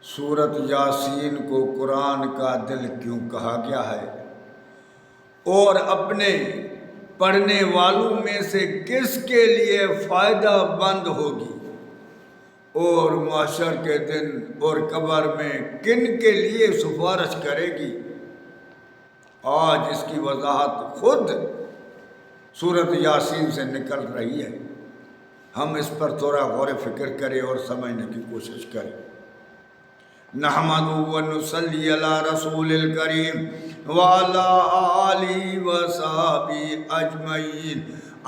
سورت یاسین کو قرآن کا دل کیوں کہا گیا ہے اور اپنے پڑھنے والوں میں سے کس کے لیے فائدہ مند ہوگی اور محشر کے دن اور قبر میں کن کے لیے سفارش کرے گی؟ آج اس کی وضاحت خود سورت یاسین سے نکل رہی ہے۔ ہم اس پر تھوڑا غور فکر کریں اور سمجھنے کی کوشش کریں۔ نحمدہ و نصلی علی رسول الکریم وعلی آلہ و صحبہ اجمعین،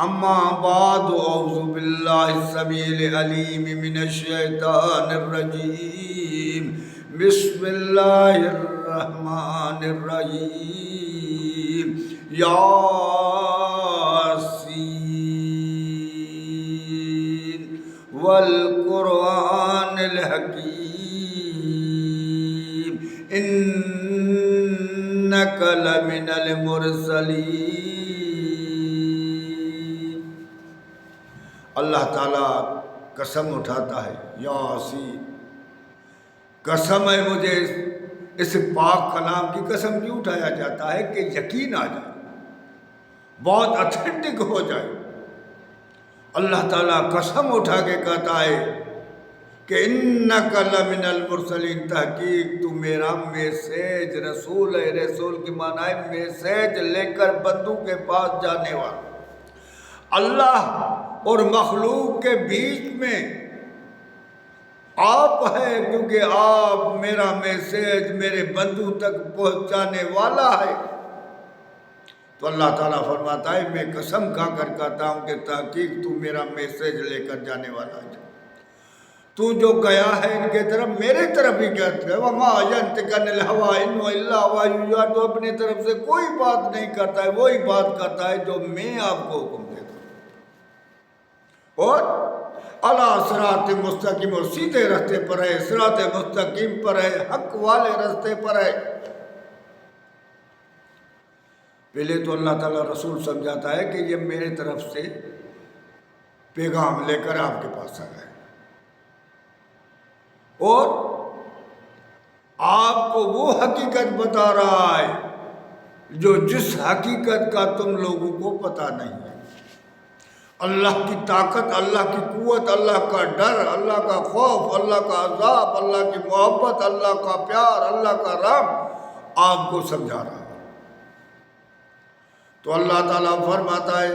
اما بعد، اعوذ باللہ السمیع العلیم من الشیطان الرجیم، بسم اللہ الرحمن الرحیم، یاسین والقرآن الحکیم، انک لمن المرسلین۔ اللہ تعالیٰ قسم اٹھاتا ہے، یاسین، قسم ہے مجھے اس پاک کلام کی قسم کیوں اٹھایا جاتا ہے کہ یقین آ جائے، بہت اتھینٹک ہو جائے۔ اللہ تعالیٰ قسم اٹھا کے کہتا ہے کہ انک لمن المرسلین، تحقیق تو میرا میسیج رسول ہے۔ رسول کی معنی ہے میسیج لے کر بندوں کے پاس جانے والا۔ اللہ اور مخلوق کے بیچ میں آپ ہے، کیونکہ آپ میرا میسیج میرے بندوں تک پہنچانے والا ہے۔ تو اللہ تعالیٰ فرماتا ہے میں قسم کھا کر کہتا ہوں کہ تحقیق تو میرا میسیج لے کر جانے والا ہے۔ تو جو گیا ہے ان کے طرف، میرے طرف ہی کہتا ہے، وَمَا يَنْطِقُ عَنِ الْهَوَىٰ إِنْ هُوَ إِلَّا وَحْيٌ يُوحَىٰ، تو اپنی طرف سے کوئی بات نہیں کرتا ہے، وہی بات کرتا ہے جو میں آپ کو حکم دیتا ہوں۔ اور عَلَىٰ صِرَاطٍ مستقیم، اور سیدھے راستے پر ہے، صراط مستقیم پر ہے، حق والے راستے پر ہے۔ پہلے تو اللہ تعالیٰ رسول سمجھاتا ہے کہ یہ میرے طرف سے پیغام لے کر آپ کے پاس آ گئے، اور آپ کو وہ حقیقت بتا رہا ہے جو جس حقیقت کا تم لوگوں کو پتہ نہیں ہے۔ اللہ کی طاقت، اللہ کی قوت، اللہ کا ڈر، اللہ کا خوف، اللہ کا عذاب، اللہ کی محبت، اللہ کا پیار، اللہ کا رحم آپ کو سمجھا رہا ہے۔ تو اللہ تعالیٰ فرماتا ہے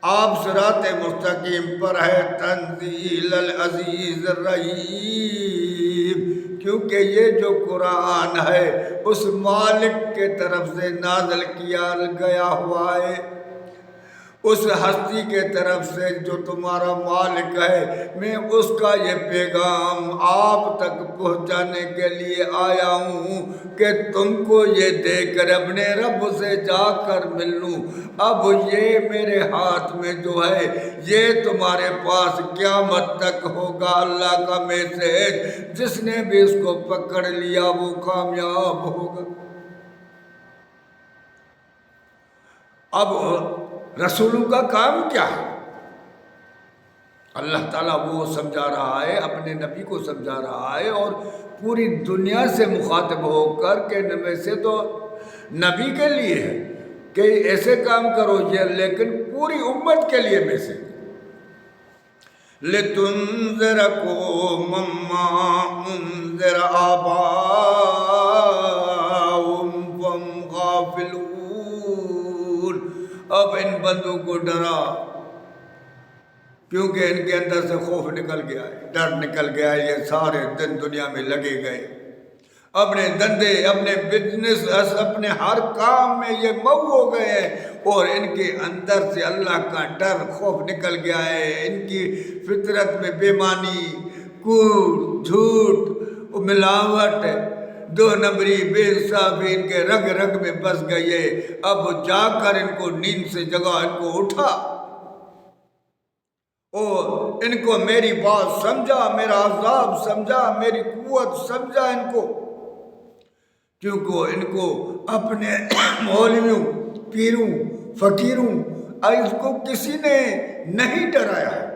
آپ صراط مستقیم پر ہے، تنزیل العزیز الرحیم، کیونکہ یہ جو قرآن ہے اس مالک کے طرف سے نازل کیا گیا ہوا ہے، اس ہستی کے طرف سے جو تمہارا مالک ہے۔ میں اس کا یہ پیغام آپ تک پہنچانے کے لیے آیا ہوں کہ تم کو یہ دے کر اپنے رب سے جا کر مل لوں۔ اب یہ میرے ہاتھ میں جو ہے یہ تمہارے پاس قیامت تک ہوگا۔ اللہ کا میسیج جس نے بھی اس کو پکڑ لیا وہ کامیاب ہوگا۔ اب رسولوں کا کام کیا ہے؟ اللہ تعالیٰ وہ سمجھا رہا ہے، اپنے نبی کو سمجھا رہا ہے، اور پوری دنیا سے مخاطب ہو کر کہ ویسے تو نبی کے لیے ہے کہ ایسے کام کرو یہ، لیکن پوری امت کے لیے میسیج، لِتُنذِرَ قَوْمًا مَّا أُنذِرَ آبَاؤُهُمْ فَهُمْ غَافِلُونَ۔ اب ان بندوں کو ڈرا، کیونکہ ان کے اندر سے خوف نکل گیا ہے، ڈر نکل گیا ہے۔ یہ سارے دن دنیا میں لگے گئے، اپنے دندے، اپنے بزنس، اپنے ہر کام میں یہ مئو ہو گئے ہیں، اور ان کے اندر سے اللہ کا ڈر، خوف نکل گیا ہے۔ ان کی فطرت میں بےمانی، کوڑ، جھوٹ، ملاوٹ، دو نمبری، بے انصافی ان کے رگ رگ میں بس گئی ہے۔ اب جا کر ان کو نیند سے جگا، ان کو اٹھا اور ان کو میری بات سمجھا، میرا عذاب سمجھا، میری قوت سمجھا ان کو، کیونکہ ان کو اپنے مولویوں، پیروں، فقیروں، اس کو کسی نے نہیں ڈرایا ہے،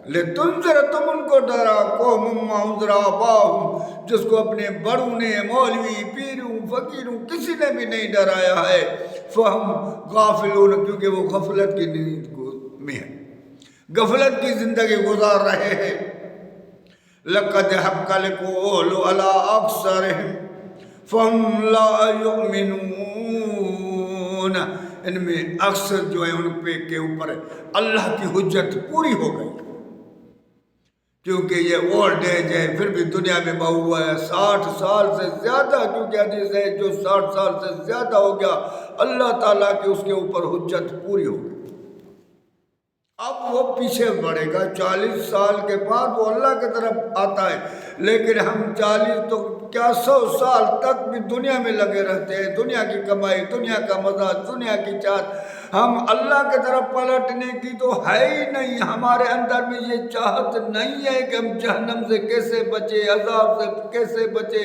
لتنذر تم ان کو ڈرا قوم ما انذر آباؤہم جس کو اپنے بڑوں نے مولوی پیروں فقیروں کسی نے بھی نہیں ڈرایا ہے فہم غافلون کیونکہ وہ غفلت کی نیند میں ہے غفلت کی زندگی گزار رہے ہیں لقد حق القول علی اکثرہم فہم لا یؤمنون ان میں اکثر جو ہے ان پہ کے اوپر اللہ کی حجت پوری ہو گئی کیونکہ یہ اولڈ ایج ہے پھر بھی دنیا میں ہوا ہے 60 سال سے زیادہ کیونکہ حدیث ہے جو 60 سال سے زیادہ ہو گیا اللہ تعالیٰ کی اس کے اوپر حجت پوری ہو گئی اب وہ پیچھے بڑھے گا 40 سال کے بعد وہ اللہ کی طرف آتا ہے لیکن ہم 40 تو کیا 100 سال تک بھی دنیا میں لگے رہتے ہیں دنیا کی کمائی دنیا کا مزہ دنیا کی چاہت ہم اللہ کی طرف پلٹنے کی تو ہے ہی نہیں ہمارے اندر میں یہ چاہت نہیں ہے کہ ہم جہنم سے کیسے بچے عذاب سے کیسے بچے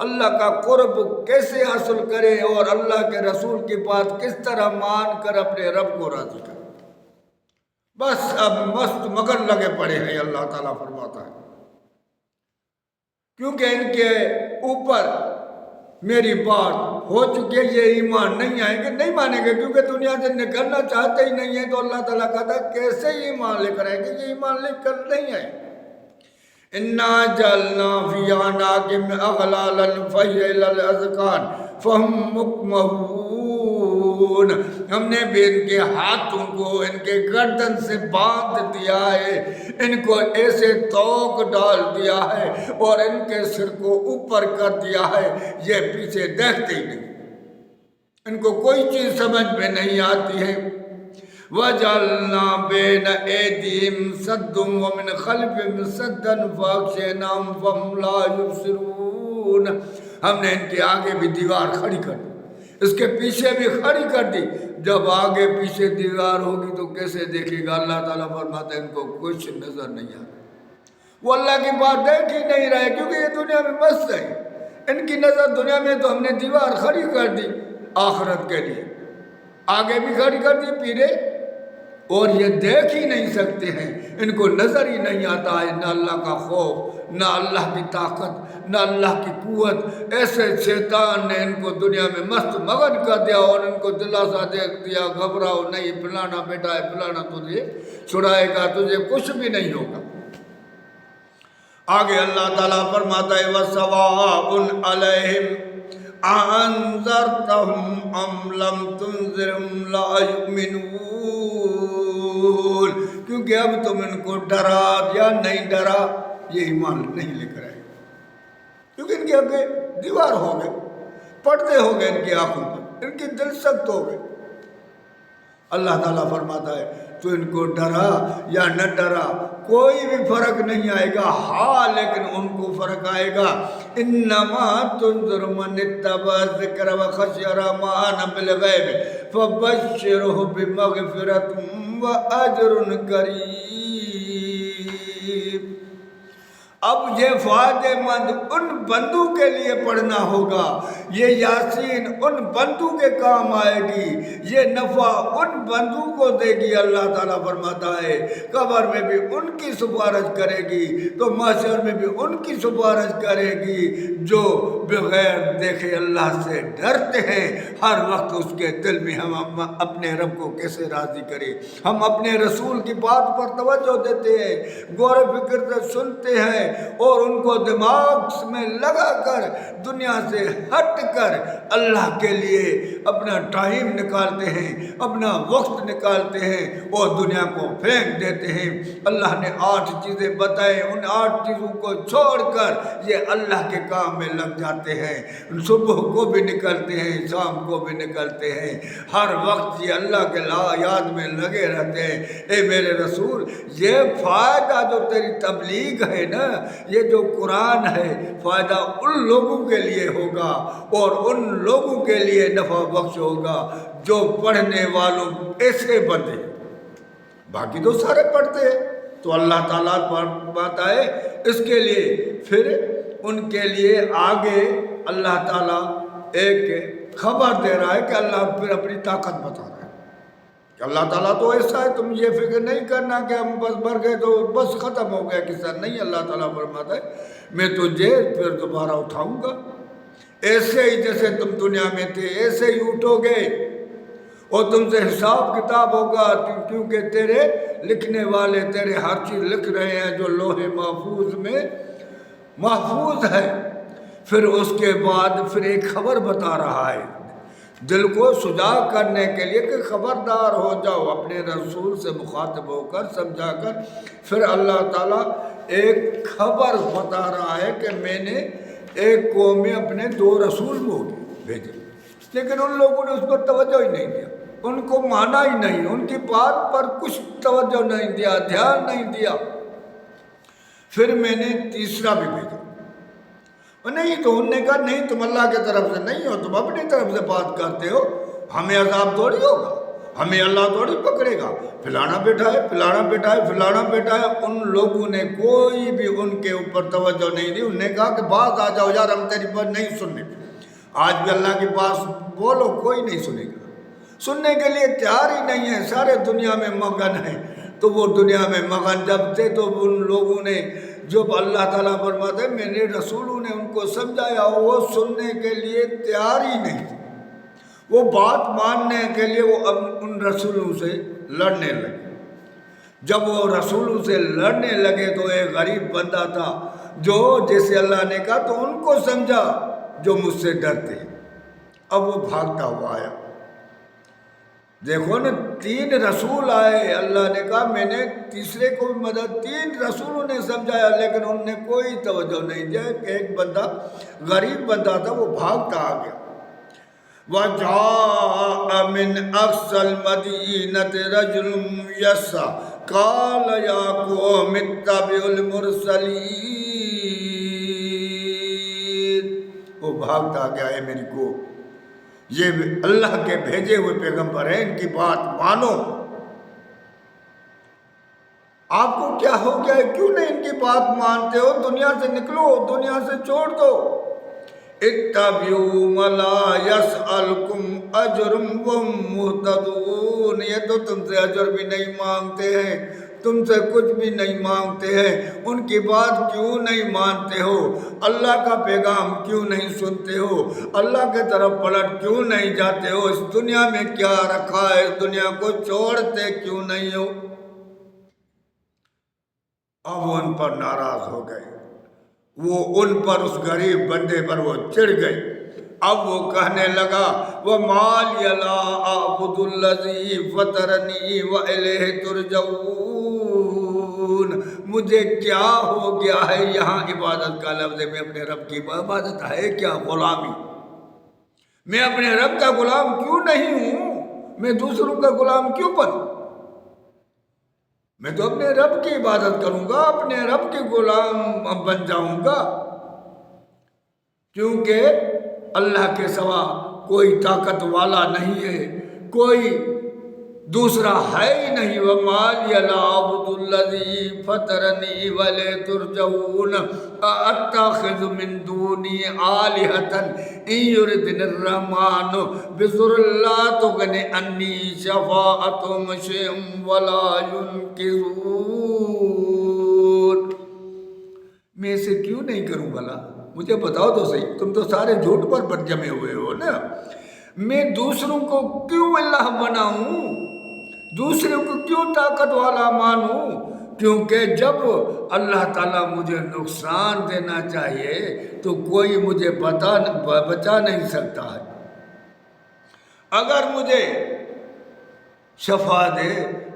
اللہ کا قرب کیسے حاصل کرے اور اللہ کے رسول کی بات کس طرح مان کر اپنے رب کو راضی کرے بس اب مست مگن لگے پڑے ہیں اللہ تعالیٰ فرماتا ہے کیونکہ ان کے اوپر میری بات ہو چکی ہے یہ ایمان نہیں آئیں گے نہیں مانیں گے کیونکہ دنیا سے نکلنا چاہتے ہی نہیں ہیں تو اللہ تعالیٰ کہتا ہے کیسے ایمان لے کر آئیں گے یہ ایمان لے کر نہیں آئیں اِنَّا جَعَلْنَا فِي أَعْنَاقِهِمْ أَغْلَالًا فَهِيَ إِلَى الْأَذْقَانِ فَهُمْ مُقْمَحُونَ ہم نے بھی ان کے ہاتھوں کو ان کے گردن سے باندھ دیا ہے ان کو ایسے توق ڈال دیا ہے اور ان کے سر کو اوپر کر دیا ہے یہ پیچھے دیکھتے ہی نہیں ان کو کوئی چیز سمجھ میں نہیں آتی ہے وَجَعَلْنَا بَيْنَ أَيْدِيهِمْ سَدًّا وَمِنْ خَلْفِهِمْ سَدًّا فَأَغْشَيْنَاهُمْ فَهُمْ لَا يُبْصِرُونَ ہم نے ان کے آگے بھی دیوار کھڑی کر دی اس کے پیچھے بھی کھڑی کر دی جب آگے پیچھے دیوار ہوگی تو کیسے دیکھے گا اللہ تعالیٰ فرماتا ہے ان کو کچھ نظر نہیں آتا وہ اللہ کی بات دیکھ ہی نہیں رہے کیونکہ یہ دنیا میں مست ہے ان کی نظر دنیا میں تو ہم نے دیوار کھڑی کر دی آخرت کے لیے آگے بھی کھڑی کر دی پیرے اور یہ دیکھ ہی نہیں سکتے ہیں ان کو نظر ہی نہیں آتا ہے نہ اللہ کا خوف نہ اللہ کی طاقت نہ اللہ کی قوت ایسے شیطان نے ان کو دنیا میں مست مگن کر دیا اور ان کو دلاسا دے دیا گھبراؤ نہیں فلانا بیٹا ہے فلانا تجھے چھڑائے گا تجھے کچھ بھی نہیں ہوگا آگے اللہ تعالیٰ فرماتا ہے وَسَوَاءٌ عَلَيْهِمْ أَأَنذَرْتَهُمْ أَمْ لَمْ تُنذِرْهُمْ لَا يُؤْمِنُونَ کیونکہ اب تم ان کو ڈرا یا نہیں ڈرا یہ ایمان نہیں لے کر آئے کیونکہ ان کے آگے دیوار ہو گئے پردے ہو گئے ان کی آنکھوں پر ان کی دل سخت ہو گئے اللہ تعالیٰ فرماتا ہے تو ان کو ڈرا یا نہ ڈرا کوئی بھی فرق نہیں آئے گا ہاں لیکن ان کو فرق آئے گا انما تنذر من اتبع الذکر وخشی الرحمن بالغیب فبشرہ بمغفرۃ واجر کریم اب یہ فائدہ مند ان بندوں کے لیے پڑھنا ہوگا یہ یاسین ان بندوں کے کام آئے گی یہ نفع ان بندوں کو دے گی اللہ تعالیٰ فرماتا ہے قبر میں بھی ان کی سفارش کرے گی تو محشر میں بھی ان کی سفارش کرے گی جو بغیر دیکھے اللہ سے ڈرتے ہیں ہر وقت اس کے دل میں ہم اپنے رب کو کیسے راضی کریں ہم اپنے رسول کی بات پر توجہ دیتے ہیں غور و فکر سے سنتے ہیں اور ان کو دماغ میں لگا کر دنیا سے ہٹ کر اللہ کے لیے اپنا ٹائم نکالتے ہیں اپنا وقت نکالتے ہیں اور دنیا کو پھینک دیتے ہیں اللہ نے 8 چیزیں بتائیں ان 8 چیزوں کو چھوڑ کر یہ اللہ کے کام میں لگ جاتے ہیں صبح کو بھی نکلتے ہیں شام کو بھی نکلتے ہیں ہر وقت یہ اللہ کے یاد میں لگے رہتے ہیں اے میرے رسول یہ فائدہ جو تیری تبلیغ ہے نا یہ جو قرآن ہے فائدہ ان لوگوں کے لیے ہوگا اور ان لوگوں کے لیے نفع بخش ہوگا جو پڑھنے والوں ایسے بندے باقی تو سارے پڑھتے ہیں تو اللہ تعالیٰ بات ہے اس کے لیے پھر ان کے لیے آگے اللہ تعالیٰ ایک خبر دے رہا ہے کہ اللہ پھر اپنی طاقت بتا رہا ہے اللہ تعالیٰ تو ایسا ہے، تم یہ فکر نہیں کرنا کہ ہم بس مر گئے تو بس ختم ہو گیا قصہ، نہیں، اللہ تعالیٰ فرماتا ہے میں تجھے پھر دوبارہ اٹھاؤں گا، ایسے ہی جیسے تم دنیا میں تھے ایسے ہی اٹھو گے، اور تم سے حساب کتاب ہوگا، کیونکہ تیرے لکھنے والے تیرے ہر چیز لکھ رہے ہیں جو لوح محفوظ میں محفوظ ہے۔ پھر اس کے بعد پھر ایک خبر بتا رہا ہے دل کو سجا کرنے کے لیے کہ خبردار ہو جاؤ، اپنے رسول سے مخاطب ہو کر سمجھا کر پھر اللہ تعالیٰ ایک خبر بتا رہا ہے کہ میں نے ایک قوم میں اپنے 2 رسول بھیجے، لیکن ان لوگوں نے اس پر توجہ ہی نہیں دیا، ان کو مانا ہی نہیں، ان کی بات پر کچھ توجہ نہیں دیا، دھیان نہیں دیا۔ پھر میں نے تیسرا بھی بھیجا، نہیں تو انہوں نے کہا نہیں تم اللہ کی طرف سے نہیں ہو، تم اپنی طرف سے بات کرتے ہو، ہمیں عذاب تھوڑی ہوگا، ہمیں اللہ تھوڑی پکڑے گا، فلانا بیٹا ہے فلانا بیٹا ہے فلانا بیٹا ہے۔ ان لوگوں نے کوئی بھی ان کے اوپر توجہ نہیں دی، انہوں نے کہا کہ باز آ جاؤ یار، ہم تیری بات نہیں سننے، آج بھی اللہ کے پاس بولو کوئی نہیں سنے گا، سننے کے لیے تیار ہی نہیں ہے، سارے دنیا میں مگن ہیں۔ تو وہ دنیا میں مگن جب تھے تو ان لوگوں نے جب اللہ تعالیٰ فرماتے ہیں میرے رسولوں نے ان کو سمجھایا، وہ سننے کے لیے تیار ہی نہیں تھے، وہ بات ماننے کے لیے وہ اب ان رسولوں سے لڑنے لگے۔ جب وہ رسولوں سے لڑنے لگے تو ایک غریب بندہ تھا جو جیسے اللہ نے کہا تو ان کو سمجھا جو مجھ سے ڈرتے، اب وہ بھاگتا ہوا آیا۔ دیکھو نا 3 رسول آئے، اللہ نے کہا میں نے تیسرے کو بھی مدد، 3 رسولوں نے سمجھایا لیکن انہوں نے کوئی توجہ نہیں دیا کہ ایک بندہ غریب بندہ تھا وہ بھاگتا آ گیا۔ وَجَاءَ مِنْ أَقْصَى الْمَدِينَةِ رَجُلٌ يَسْعَىٰ قَالَ يَا قَوْمِ اتَّبِعُوا الْمُرْسَلِينَ، وہ بھاگتا آ گیا، ہے میری کو یہ اللہ کے بھیجے ہوئے پیغمبر ہیں، ان کی بات مانو۔ آپ کو کیا ہو گیا ہے، کیوں نہیں ان کی بات مانتے ہو؟ دنیا سے نکلو، دنیا سے چھوڑ دو۔ اتبعوا ما لا يسألكم اجر وهم مهتدون، یہ تو تم سے اجر بھی نہیں مانگتے ہیں، تم سے کچھ بھی نہیں مانگتے ہیں، ان کی بات کیوں نہیں مانتے ہو؟ اللہ کا پیغام کیوں نہیں سنتے ہو؟ اللہ کے طرف پلٹ کیوں نہیں جاتے ہو؟ اس دنیا میں کیا رکھا ہے، اس دنیا کو چھوڑتے کیوں نہیں ہو؟ اب ان پر ناراض ہو گئے، وہ ان پر اس غریب بندے پر وہ چڑھ گئے۔ اب وہ کہنے لگا وَمَا لِيَ لَا أَعْبُدُ الَّذِي فَطَرَنِي وَإِلَيْهِ تُرْجَعُونَ، مجھے کیا ہو گیا ہے؟ یہاں عبادت کا لفظ ہے، میں اپنے رب کی عبادت ہے کیا؟ غلامی، میں اپنے رب کا غلام کیوں نہیں ہوں؟ میں دوسروں کا غلام کیوں بنوں؟ میں تو اپنے رب کی عبادت کروں گا، اپنے رب کے غلام بن جاؤں گا، کیونکہ اللہ کے سوا کوئی طاقت والا نہیں ہے، کوئی دوسرا ہے ہی نہیں۔ وَمَا لِيَ لَا أَعْبُدُ الَّذِي فَطَرَنِي وَإِلَيْهِ تُرْجَعُونَ أَأَتَّخِذُ مِن دُونِهِ آلِهَةً إِن يُرِدْنِ الرَّحْمَٰنُ بِضُرٍّ لَّا تُغْنِ عَنِّي شَفَاعَتُهُمْ شَيْئًا وَلَا يُنقِذُونِ، میں اسے کیوں نہیں کروں بھلا؟ مجھے بتاؤ تو صحیح، تم تو سارے جھوٹ پر جمے ہوئے ہو نا، میں دوسروں کو کیوں اللہ بناؤں، دوسروں کو کیوں طاقت والا مانوں؟ کیونکہ جب اللہ تعالیٰ مجھے نقصان دینا چاہیے تو کوئی مجھے بچا نہیں سکتا ہے، اگر مجھے شفا دے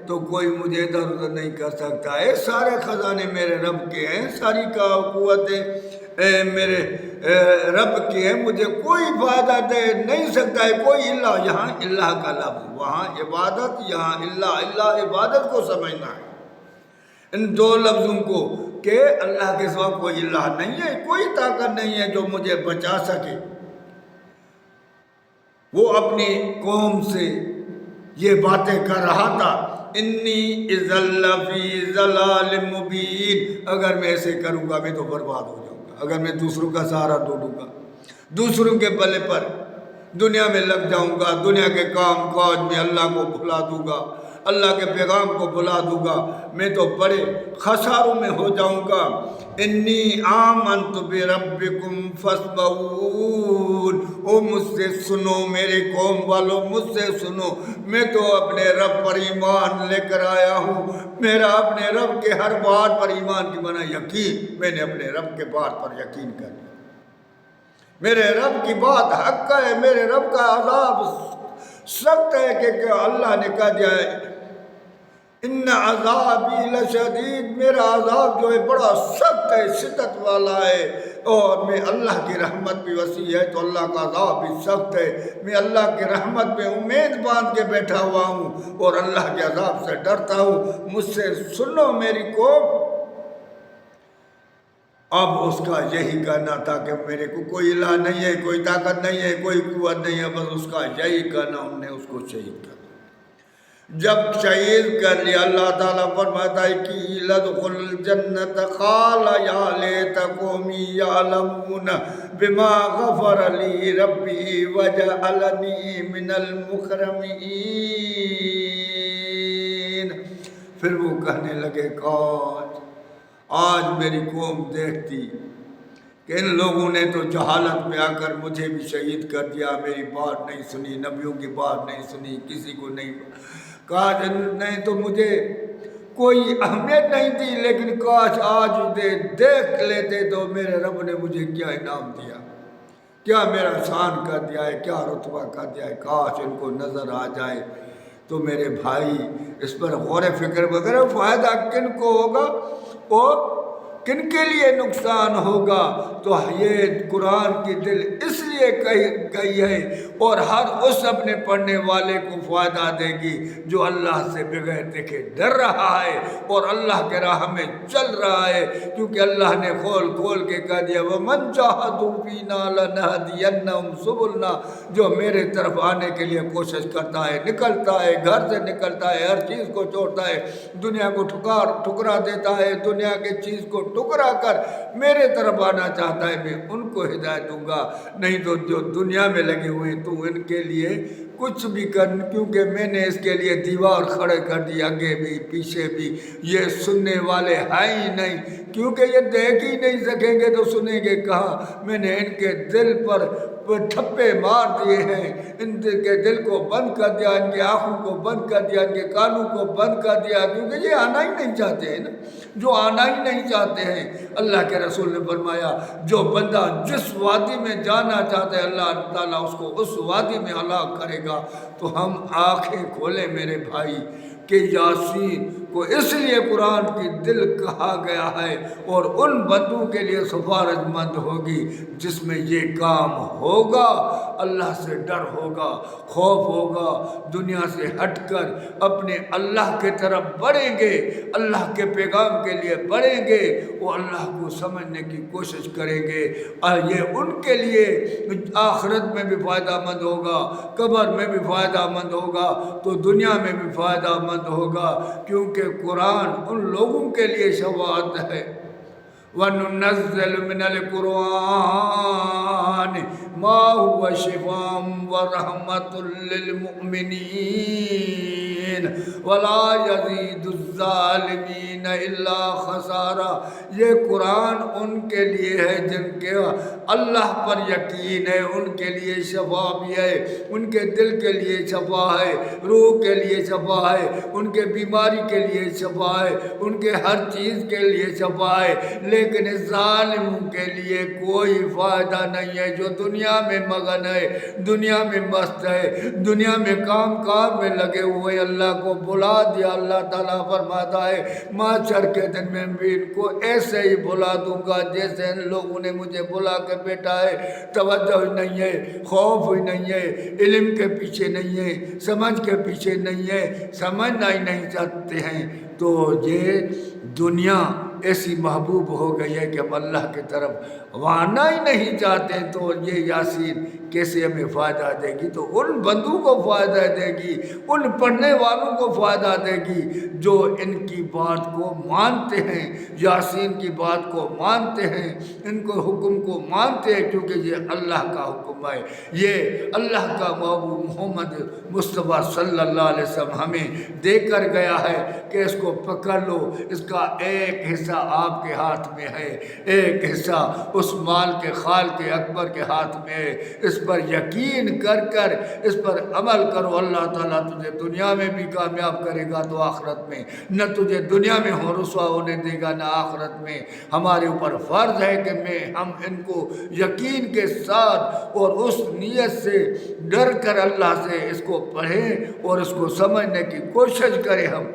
تو کوئی مجھے ادھر ادھر نہیں کر سکتا ہے، سارے خزانے میرے رب کے ہیں، ساری قوتیں میرے رب کی ہیں، مجھے کوئی فائدہ دے نہیں سکتا ہے کوئی الا، یہاں اللہ کا لفظ، وہاں عبادت، یہاں اللہ، اللہ عبادت کو سمجھنا ہے، ان 2 لفظوں کو، کہ اللہ کے سوا کوئی اللہ نہیں ہے، کوئی طاقت نہیں ہے جو مجھے بچا سکے۔ وہ اپنی قوم سے یہ باتیں کر رہا تھا، انی اذا لفی ضلال مبین، اگر میں ایسے کروں گا میں تو برباد ہو جاؤں گا، اگر میں دوسروں کا سہارا ڈھونڈوں گا، دوسروں کے بلے پر دنیا میں لگ جاؤں گا، دنیا کے کام کاج میں اللہ کو بھلا دوں گا، اللہ کے پیغام کو بھلا دوں گا، میں تو بڑے خساروں میں ہو جاؤں گا۔ انی آمنت بربکم فاسمعون، او مجھ سے سنو میرے قوم والوں، مجھ سے سنو، میں تو اپنے رب پر ایمان لے کر آیا ہوں، میرا اپنے رب کے ہر بات پر ایمان کی بنا یقین، میں نے اپنے رب کے بات پر یقین کر لیا، میرے رب کی بات حق ہے، میرے رب کا عذاب سخت ہے کہ اللہ نے کہا دیا ہے ان عذابی لشدید، میرا عذاب جو ہے بڑا سخت ہے، شدت والا ہے، اور میں اللہ کی رحمت بھی وسیع ہے تو اللہ کا عذاب بھی سخت ہے، میں اللہ کی رحمت پہ امید باندھ کے بیٹھا ہوا ہوں اور اللہ کے عذاب سے ڈرتا ہوں، مجھ سے سنو میری قوم۔ اب اس کا یہی کہنا تھا کہ میرے کو کوئی الہ نہیں ہے، کوئی طاقت نہیں ہے، کوئی قوت نہیں ہے، بس اس کا یہی کہنا، انہوں نے اس کو شہید کر دیا۔ جب شہید کر لیا اللہ تعالیٰ فرماتا ہے کہ لدخل الجنت قال یا لیت قومی یعلمون بما غفر لی ربی وجعلنی من المکرمین۔ پھر وہ کہنے لگے کاش آج میری قوم دیکھتی کہ ان لوگوں نے تو جہالت میں آ کر مجھے بھی شہید کر دیا، میری بات نہیں سنی، نبیوں کی بات نہیں سنی، کسی کو نہیں کہا، نہیں تو مجھے کوئی اہمیت نہیں تھی، لیکن کاش آج دیکھ لیتے تو میرے رب نے مجھے کیا انعام دیا، کیا میرا شان کر دیا ہے، کیا رتبہ کر دیا ہے، کاش ان کو نظر آ جائے۔ تو میرے بھائی اس پر غور فکر وغیرہ، فائدہ کن کو ہوگا اور کن کے لیے نقصان ہوگا؟ تو یہ قرآن کی دل اس لیے کہی ہے اور ہر اس اپنے پڑھنے والے کو فائدہ دے گی جو اللہ سے بغیر دیکھے ڈر رہا ہے اور اللہ کے راہ میں چل رہا ہے، کیونکہ اللہ نے کھول کے کہہ دیا وَمَنْ جَاهَدُوا فِينَا لَنَهْدِيَنَّهُمْ سُبُلَنَا، جو میرے طرف آنے کے لیے کوشش کرتا ہے، نکلتا ہے، گھر سے نکلتا ہے، ہر چیز کو چھوڑتا ہے، دنیا کو ٹھکرا دیتا ہے، دنیا کی چیز کو ٹکرا کر میرے طرف آنا چاہتا ہے، میں ان کو ہدایت دوں گا، نہیں تو جو دنیا میں لگے ہوئے تو ان کے لیے کچھ بھی کیونکہ میں نے اس کے لیے دیوار کھڑے کر دی، آگے بھی پیچھے بھی، یہ سننے والے ہیں ہی نہیں، کیونکہ یہ دیکھ ہی نہیں سکیں گے تو سنیں گے کہاں؟ میں نے ان کے دل پر ٹھپے مار دیے ہیں، ان کے دل کو بند کر دیا، ان کی آنکھوں کو بند کر دیا، ان کے کانوں کو بند کر دیا، کیونکہ یہ آنا ہی نہیں چاہتے ہیں نا، جو آنا ہی نہیں چاہتے ہیں۔ اللہ کے رسول نے فرمایا جو بندہ جس وادی میں جانا چاہتا ہے اللہ تعالیٰ اس کو اس وادی میں ہلاک کرے گا۔ تو ہم آنکھیں کھولیں میرے بھائی کہ یاسین کو اس لیے قرآن کی دل کہا گیا ہے اور ان بندوں کے لیے سفارش مند ہوگی جس میں یہ کام ہوگا، اللہ سے ڈر ہوگا، خوف ہوگا، دنیا سے ہٹ کر اپنے اللہ کے طرف بڑھیں گے، اللہ کے پیغام کے لیے بڑھیں گے، وہ اللہ کو سمجھنے کی کوشش کریں گے، اور یہ ان کے لیے آخرت میں بھی فائدہ مند ہوگا، قبر میں بھی فائدہ مند ہوگا، تو دنیا میں بھی فائدہ مند ہوگا، کیونکہ قرآن ان لوگوں کے لیے شفاعت ہے۔ وَنُنَزِّلُ مِنَ الْقُرْآنِ مَا هُوَ شِفَاءٌ وَرَحْمَةٌ لِّلْمُؤْمِنِينَ وَلَا يَزِيدُ الظَّالِمِينَ إِلَّا خَسَارًا۔ یہ قرآن ان کے لیے ہے جن کے اللہ پر یقین ہے، ان کے لیے شفا بھی ہے، ان کے دل کے لیے شفا ہے، روح کے لیے شفا ہے، ان کے بیماری کے لیے شفا ہے، ان کے ہر چیز کے لیے شفا ہے، لیکن ظالموں کے لیے کوئی فائدہ نہیں ہے، جو دنیا میں مگن ہے، دنیا میں مست ہے، دنیا میں کام کار میں لگے ہوئے، اللہ کو بلا دیا۔ اللہ تعالیٰ فرماتا ہے محشر کے دن میں بھی ان کو ایسے ہی بلا دوں گا جیسے ان لوگوں نے مجھے بلا کے بیٹا ہے، توجہ ہی نہیں ہے، خوف ہی نہیں ہے، علم کے پیچھے نہیں ہے، سمجھ کے پیچھے نہیں ہے، سمجھنا ہی نہیں چاہتے ہیں، تو یہ دنیا ایسی محبوب ہو گئی ہے کہ ہم اللہ کی طرف آنا ہی نہیں چاہتے، تو یہ یاسین کیسے ہمیں فائدہ دے گی؟ تو ان بندوں کو فائدہ دے گی، ان پڑھنے والوں کو فائدہ دے گی جو ان کی بات کو مانتے ہیں، یاسین کی بات کو مانتے ہیں، ان کو حکم کو مانتے ہیں، کیونکہ یہ اللہ کا حکم ہے، یہ اللہ کا محبوب محمد مصطفیٰ صلی اللہ علیہ وسلم ہمیں دے کر گیا ہے کہ اس کو پکڑ لو، اس کا ایک حصہ آپ کے ہاتھ میں ہے، ایک حصہ اس مال کے خالق اکبر کے ہاتھ میں ہے، اس پر یقین کر کر اس پر عمل کرو، اللہ تعالیٰ تجھے دنیا میں بھی کامیاب کرے گا تو آخرت میں نہ تجھے دنیا میں رسوا ہونے دے گا نہ آخرت میں۔ ہمارے اوپر فرض ہے کہ ہم ان کو یقین کے ساتھ اور اس نیت سے ڈر کر اللہ سے اس کو پڑھیں اور اس کو سمجھنے کی کوشش کریں ہم۔